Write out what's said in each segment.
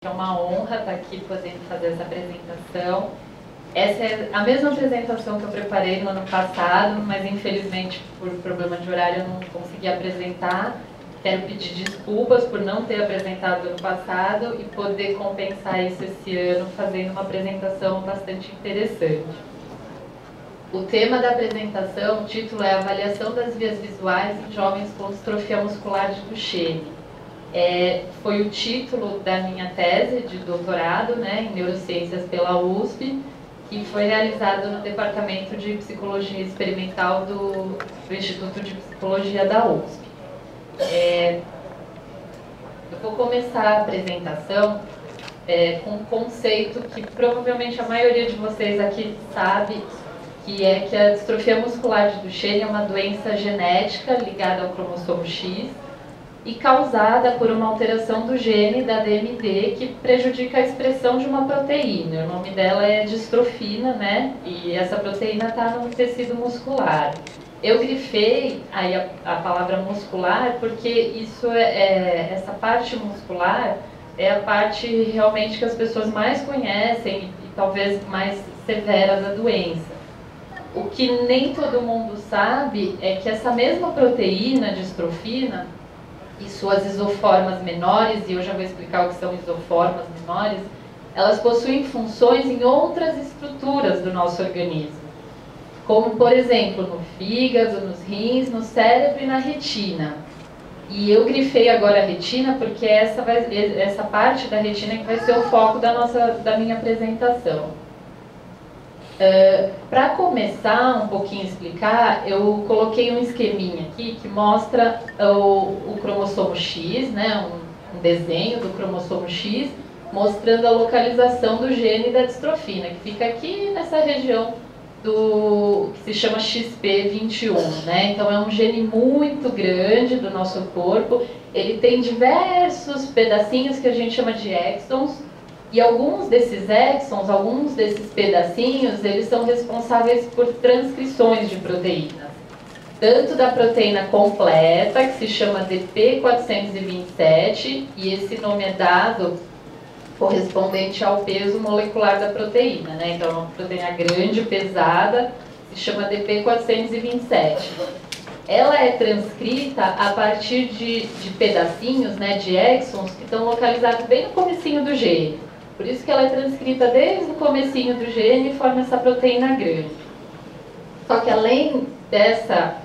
É uma honra estar aqui podendo fazer essa apresentação. Essa é a mesma apresentação que eu preparei no ano passado, mas infelizmente por problema de horário eu não consegui apresentar. Quero pedir desculpas por não ter apresentado no ano passado e poder compensar isso esse ano fazendo uma apresentação bastante interessante. O tema da apresentação, o título é Avaliação das vias visuais em jovens com distrofia muscular de Duchenne. Foi o título da minha tese de doutorado, em neurociências pela USP, que foi realizado no Departamento de Psicologia Experimental do Instituto de Psicologia da USP. Eu vou começar a apresentação com um conceito que provavelmente a maioria de vocês aqui sabe, que é que a distrofia muscular de Duchenne é uma doença genética ligada ao cromossomo X e causada por uma alteração do gene da DMD que prejudica a expressão de uma proteína. O nome dela é distrofina, E essa proteína está no tecido muscular. Eu grifei aí a palavra muscular porque isso essa parte muscular é a parte realmente que as pessoas mais conhecem e talvez mais severa da doença. O que nem todo mundo sabe é que essa mesma proteína, distrofina, e suas isoformas menores, e eu já vou explicar o que são isoformas menores, elas possuem funções em outras estruturas do nosso organismo, como, por exemplo, no fígado, nos rins, no cérebro e na retina. E eu grifei agora a retina porque essa parte da retina que vai ser o foco da minha apresentação. Para começar um pouquinho a explicar, eu coloquei um esqueminha aqui que mostra o cromossomo X, um desenho do cromossomo X, mostrando a localização do gene da distrofina, que fica aqui nessa região que se chama XP21, Então é um gene muito grande do nosso corpo, ele tem diversos pedacinhos que a gente chama de exons, e alguns desses exons, alguns desses pedacinhos, eles são responsáveis por transcrições de proteínas. Tanto da proteína completa, que se chama DP427, e esse nome é dado correspondente ao peso molecular da proteína, Então é uma proteína grande, pesada, se chama DP427. Ela é transcrita a partir de pedacinhos, de exons, que estão localizados bem no comecinho do gene. Por isso que ela é transcrita desde o comecinho do gene e forma essa proteína grande. Só que além dessa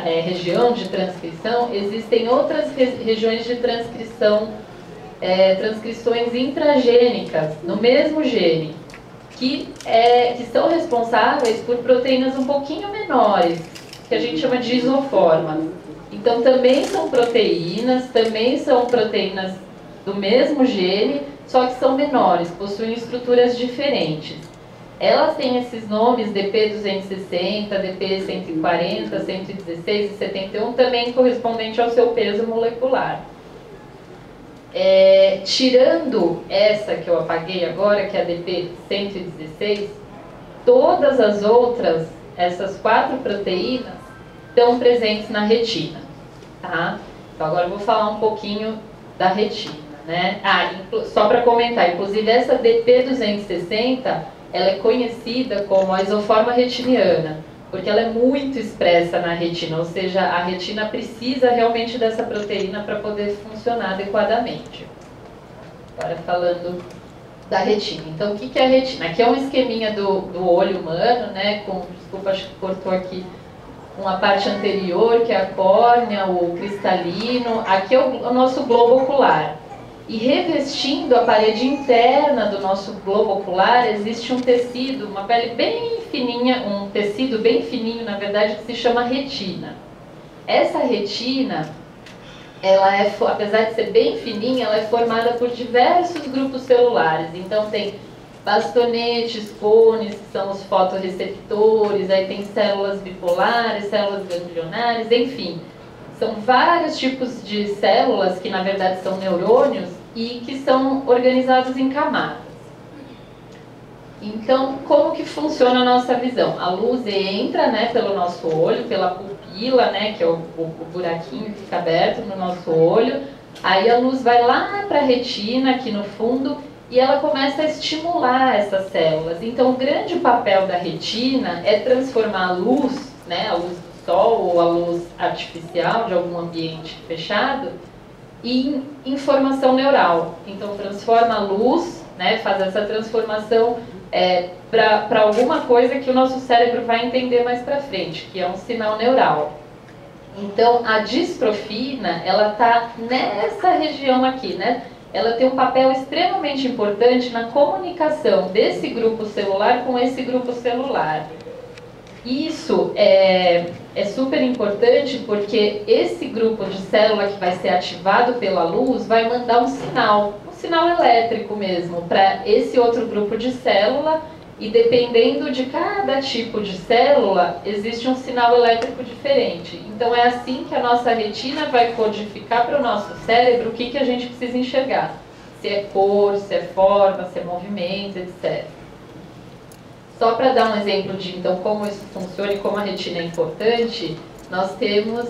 região de transcrição, existem outras regiões de transcrição, transcrições intragênicas no mesmo gene, que são responsáveis por proteínas um pouquinho menores, que a gente chama de isoformas. Então também são proteínas do mesmo gene, só que são menores, possuem estruturas diferentes. Elas têm esses nomes DP260, DP140, 116 e 71, também correspondente ao seu peso molecular. Tirando essa que eu apaguei agora, que é a DP116, todas as outras, essas 4 proteínas, estão presentes na retina. Tá? Então agora eu vou falar um pouquinho da retina. Só para comentar, inclusive essa DP260, ela é conhecida como a isoforma retiniana, porque ela é muito expressa na retina, ou seja, a retina precisa realmente dessa proteína para poder funcionar adequadamente. Agora falando da retina. Então o que é a retina? Aqui é um esqueminha do olho humano, desculpa, acho que cortou aqui uma parte anterior, que é a córnea, o cristalino. Aqui é o nosso globo ocular. E revestindo a parede interna do nosso globo ocular existe um tecido, uma pele bem fininha, um tecido bem fininho, na verdade, que se chama retina. Essa retina, apesar de ser bem fininha, ela é formada por diversos grupos celulares. Então tem bastonetes, cones, que são os fotorreceptores, aí tem células bipolares, células ganglionares, enfim. São vários tipos de células que, na verdade, são neurônios e que são organizados em camadas. Então, como que funciona a nossa visão? A luz entra pelo nosso olho, pela pupila, que é o buraquinho que fica aberto no nosso olho, Aí a luz vai lá para a retina, aqui no fundo, e ela começa a estimular essas células. Então, o grande papel da retina é transformar a luz, né, a luz do sol ou a luz artificial de algum ambiente fechado, em informação neural. Então, transforma a luz, né, faz essa transformação para alguma coisa que o nosso cérebro vai entender mais para frente, que é um sinal neural. Então, a distrofina, ela está nessa região aqui, né? Ela tem um papel extremamente importante na comunicação desse grupo celular com esse grupo celular. Isso é super importante porque esse grupo de célula que vai ser ativado pela luz vai mandar um sinal elétrico mesmo, para esse outro grupo de célula, e dependendo de cada tipo de célula, existe um sinal elétrico diferente. Então é assim que a nossa retina vai codificar para o nosso cérebro o que a gente precisa enxergar. Se é cor, se é forma, se é movimento, etc. Só para dar um exemplo de então, como isso funciona e como a retina é importante, nós temos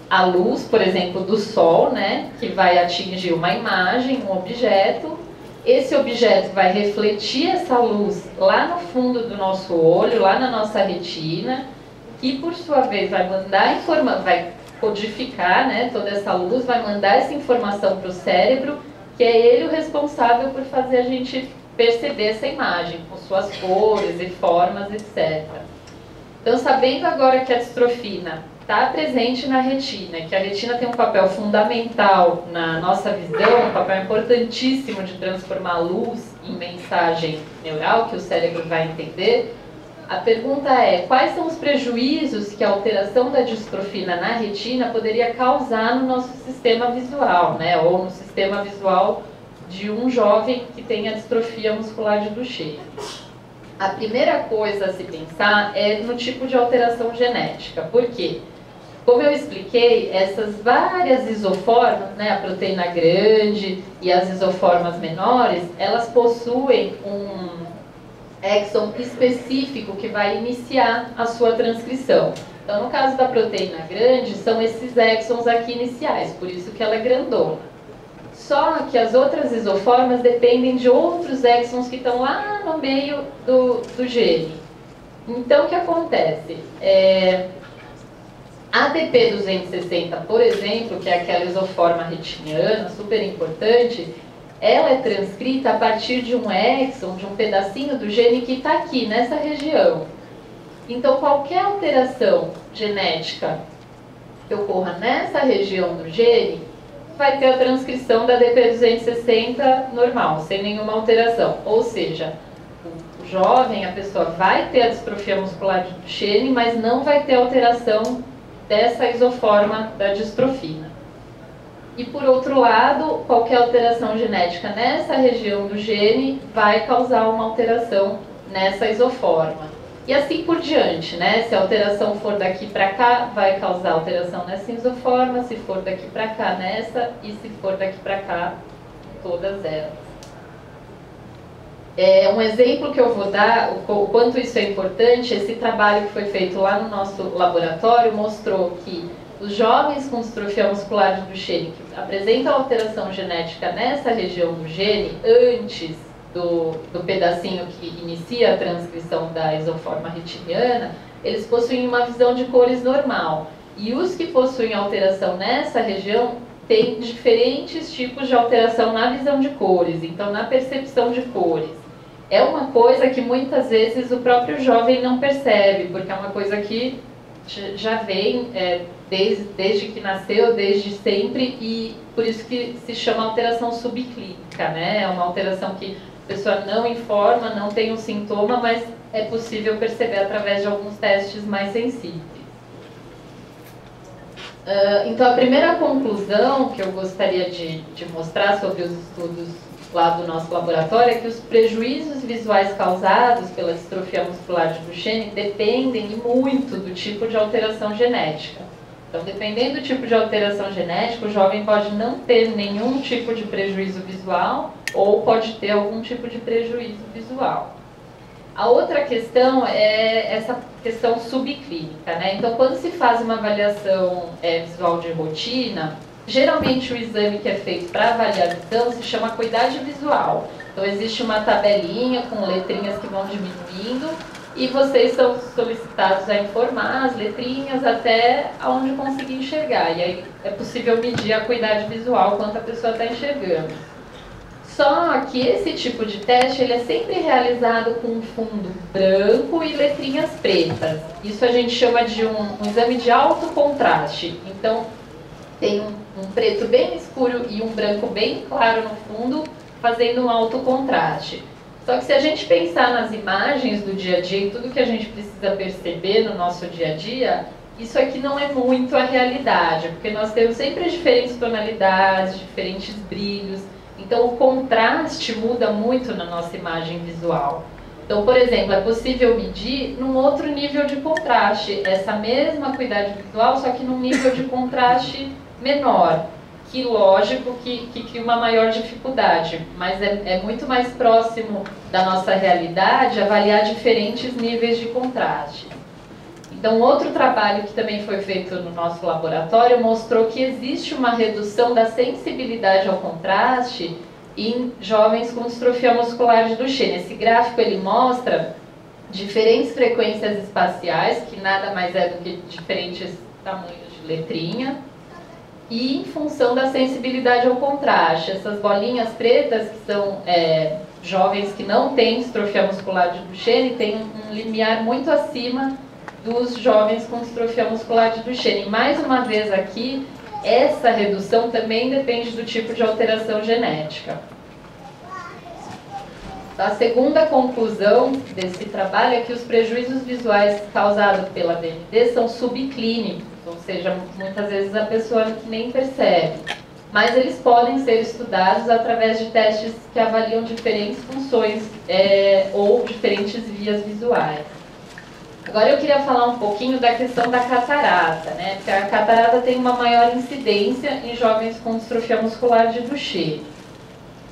a luz, por exemplo, do sol, né, que vai atingir uma imagem, um objeto. Esse objeto vai refletir essa luz lá no fundo do nosso olho, lá na nossa retina, que por sua vez vai mandar vai codificar, né, toda essa luz, vai mandar essa informação para o cérebro, que é ele o responsável por fazer a gente perceber essa imagem, com suas cores e formas, etc. Então, sabendo agora que a distrofina está presente na retina, que a retina tem um papel fundamental na nossa visão, um papel importantíssimo de transformar a luz em mensagem neural, que o cérebro vai entender, a pergunta é: quais são os prejuízos que a alteração da distrofina na retina poderia causar no nosso sistema visual, né? Ou no sistema visual de um jovem que tem a distrofia muscular de Duchenne? A primeira coisa a se pensar é no tipo de alteração genética. Por quê? Como eu expliquei, essas várias isoformas, né, a proteína grande e as isoformas menores, elas possuem um exon específico que vai iniciar a sua transcrição. Então, no caso da proteína grande, são esses exons aqui iniciais, por isso que ela é grandona. Só que as outras isoformas dependem de outros exons que estão lá no meio do gene. Então, o que acontece? A ADP260, por exemplo, que é aquela isoforma retiniana, super importante, ela é transcrita a partir de um exon, de um pedacinho do gene que está aqui, nessa região. Então, qualquer alteração genética que ocorra nessa região do gene, vai ter a transcrição da ADP260 normal, sem nenhuma alteração. Ou seja, o jovem, a pessoa vai ter a distrofia muscular de Duchenne, mas não vai ter alteração dessa isoforma da distrofina. E por outro lado, qualquer alteração genética nessa região do gene vai causar uma alteração nessa isoforma. E assim por diante, né? Se a alteração for daqui para cá, vai causar alteração nessa isoforma, se for daqui para cá, nessa, e se for daqui para cá, todas elas. Um exemplo que eu vou dar, o quanto isso é importante, esse trabalho que foi feito lá no nosso laboratório mostrou que os jovens com distrofia muscular de Duchenne que apresentam alteração genética nessa região do gene, antes do pedacinho que inicia a transcrição da isoforma retiniana, eles possuem uma visão de cores normal. E os que possuem alteração nessa região têm diferentes tipos de alteração na visão de cores, então na percepção de cores. É uma coisa que muitas vezes o próprio jovem não percebe, porque é uma coisa que já vem desde que nasceu, desde sempre, e por isso que se chama alteração subclínica, né? É uma alteração que a pessoa não informa, não tem um sintoma, mas é possível perceber através de alguns testes mais sensíveis. Então, a primeira conclusão que eu gostaria de mostrar sobre os estudos lá do nosso laboratório é que os prejuízos visuais causados pela distrofia muscular de Duchenne dependem muito do tipo de alteração genética. Então, dependendo do tipo de alteração genética, o jovem pode não ter nenhum tipo de prejuízo visual ou pode ter algum tipo de prejuízo visual. A outra questão é essa questão subclínica, né? Então, quando se faz uma avaliação visual de rotina, geralmente o exame que é feito para avaliar a visão se chama acuidade visual. Então, existe uma tabelinha com letrinhas que vão diminuindo e vocês são solicitados a informar as letrinhas até onde conseguir enxergar. E aí é possível medir a acuidade visual quanto a pessoa está enxergando. Só que esse tipo de teste ele é sempre realizado com um fundo branco e letrinhas pretas. Isso a gente chama de um exame de alto contraste. Então, tem um preto bem escuro e um branco bem claro no fundo, fazendo um alto contraste. Só que se a gente pensar nas imagens do dia a dia e tudo que a gente precisa perceber no nosso dia a dia, isso aqui não é muito a realidade, porque nós temos sempre diferentes tonalidades, diferentes brilhos. Então, o contraste muda muito na nossa imagem visual. Então, por exemplo, é possível medir num outro nível de contraste, essa mesma acuidade visual, só que num nível de contraste menor, que lógico que cria uma maior dificuldade, mas é muito mais próximo da nossa realidade avaliar diferentes níveis de contraste. Então, outro trabalho que também foi feito no nosso laboratório mostrou que existe uma redução da sensibilidade ao contraste em jovens com distrofia muscular de Duchenne. Esse gráfico ele mostra diferentes frequências espaciais, que nada mais é do que diferentes tamanhos de letrinha, e em função da sensibilidade ao contraste. Essas bolinhas pretas, que são jovens que não têm distrofia muscular de Duchenne, têm um limiar muito acima dos jovens com distrofia muscular de Duchenne. Mais uma vez aqui, essa redução também depende do tipo de alteração genética. A segunda conclusão desse trabalho é que os prejuízos visuais causados pela DMD são subclínicos, ou seja, muitas vezes a pessoa nem percebe. Mas eles podem ser estudados através de testes que avaliam diferentes funções ou diferentes vias visuais. Agora eu queria falar um pouquinho da questão da catarata, né? Porque a catarata tem uma maior incidência em jovens com distrofia muscular de Duchenne.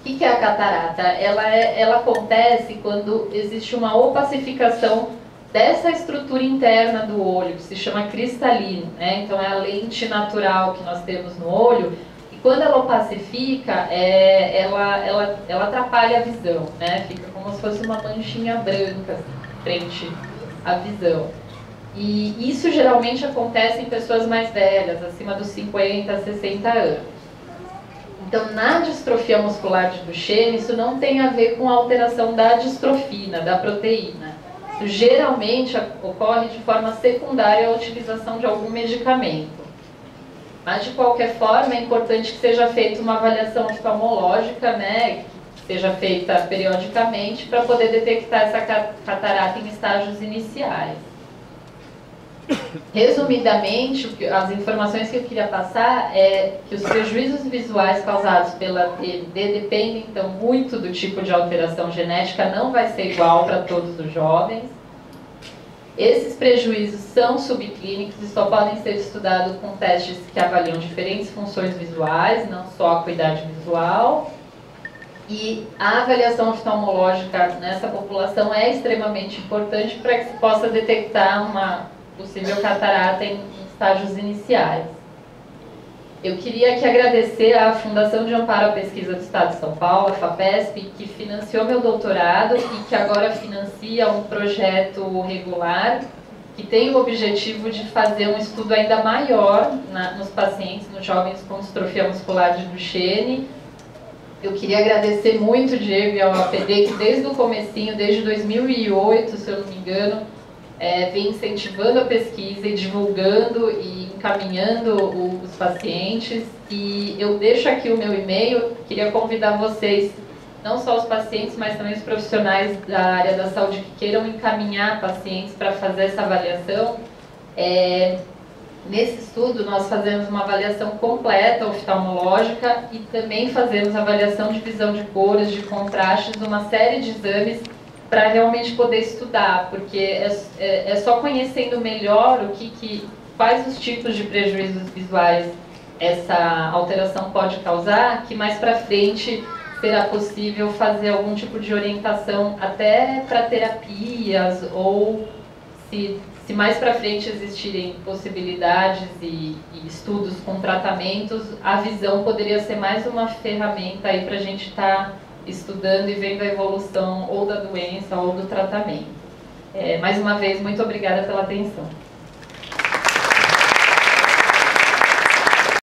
O que é a catarata? Ela acontece quando existe uma opacificação dessa estrutura interna do olho, que se chama cristalino, né? Então é a lente natural que nós temos no olho, e quando ela opacifica, ela atrapalha a visão, né? Fica como se fosse uma manchinha branca assim, frente à visão. E isso geralmente acontece em pessoas mais velhas, acima dos 50, 60 anos. Então, na distrofia muscular de Duchenne, isso não tem a ver com a alteração da distrofina, da proteína. Isso geralmente ocorre de forma secundária à utilização de algum medicamento. Mas, de qualquer forma, é importante que seja feita uma avaliação oftalmológica, né, que seja feita periodicamente, para poder detectar essa catarata em estágios iniciais. Resumidamente, as informações que eu queria passar é que os prejuízos visuais causados pela DMD dependem, então, muito do tipo de alteração genética, não vai ser igual para todos os jovens. Esses prejuízos são subclínicos e só podem ser estudados com testes que avaliam diferentes funções visuais, não só a acuidade visual. E a avaliação oftalmológica nessa população é extremamente importante para que se possa detectar uma possível catarata em estágios iniciais. Eu queria aqui agradecer à Fundação de Amparo à Pesquisa do Estado de São Paulo, a FAPESP, que financiou meu doutorado e que agora financia um projeto regular que tem o objetivo de fazer um estudo ainda maior nos pacientes, nos jovens com distrofia muscular de Duchenne. Eu queria agradecer muito, Diego, e ao APD, que desde o comecinho, desde 2008, se eu não me engano, vem incentivando a pesquisa e divulgando e encaminhando os pacientes. E eu deixo aqui o meu e-mail, queria convidar vocês, não só os pacientes, mas também os profissionais da área da saúde que queiram encaminhar pacientes para fazer essa avaliação. Nesse estudo, nós fazemos uma avaliação completa oftalmológica e também fazemos avaliação de visão de cores, de contrastes, uma série de exames para realmente poder estudar, porque é só conhecendo melhor quais os tipos de prejuízos visuais essa alteração pode causar, que mais para frente será possível fazer algum tipo de orientação até para terapias, ou se mais para frente existirem possibilidades e estudos com tratamentos, a visão poderia ser mais uma ferramenta aí para a gente estar estudando e vendo a evolução ou da doença ou do tratamento. Mais uma vez, muito obrigada pela atenção.